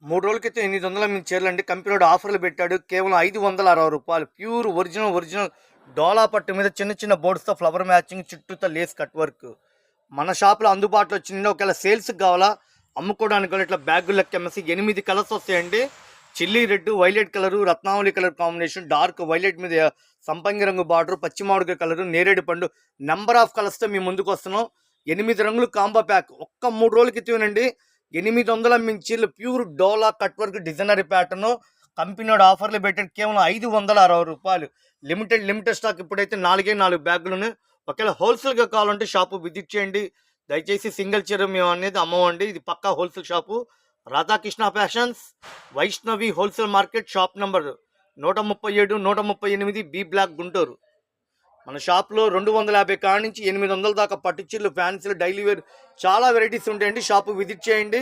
3 రోజుల క్రితం 800 మీ చీరలండి. కంపెనీవాడు ఆఫర్లు పెట్టాడు. కేవలం రూ. 560 ప్యూర్ ఒరిజినల్ డోలా పట్టు మీద చిన్న చిన్న బోర్డ్స్‌తో ఫ్లవర్ మ్యాచింగ్ చుట్టూతా లేస్ కట్ వర్క్. మన షాప్‌లో అందుబాటులో వచ్చింది. ఒకవేళ సేల్స్‌కి కావాలా, అమ్ముకోవడానికి కావాలా, ఇట్లా బ్యాగులు లెక్క అమ్మేసి 8 కలర్స్ వస్తాయండి. చిల్లీ రెడ్, వైలెట్ కలరు, రత్నావళి కలర్ కాంబినేషన్, డార్క్ వైలెట్ మీద సంపంగి రంగు బార్డర్, పచ్చి మామిడికాయ కలరు, నేరేడు పండు, నెంబర్ ఆఫ్ కలర్స్తో మేము ముందుకు వస్తున్నాం. 8 రంగులు కాంబో ప్యాక్. ఒక్క 3 రోజుల క్రితమేనండి 800 మించీలు ప్యూర్ డోలా కట్ వర్క్ డిజైనరీ ప్యాటర్న్. కంపెనీ ఆఫర్లు పెట్టాడు. కేవలం రూ. 560. Limited stock. ఇప్పుడైతే 4 బ్యాగులను. ఒకవేళ హోల్సేల్గా కావాలంటే షాపు విజిట్ చేయండి. దయచేసి సింగిల్ చీర మేము అనేది అమ్మవండి. ఇది పక్కా wholesale shop. Radhakrishna fashions, Vaishnavi wholesale market, shop number 137, 138 B block, Guntur. మన షాప్లో 250 కాడ నుంచి 800 దాకా పట్టు చీరలు, ఫ్యాన్సీలు, డైలీ వేర్ చాలా వెరైటీస్ ఉంటాయండి. షాపు విజిట్ చేయండి.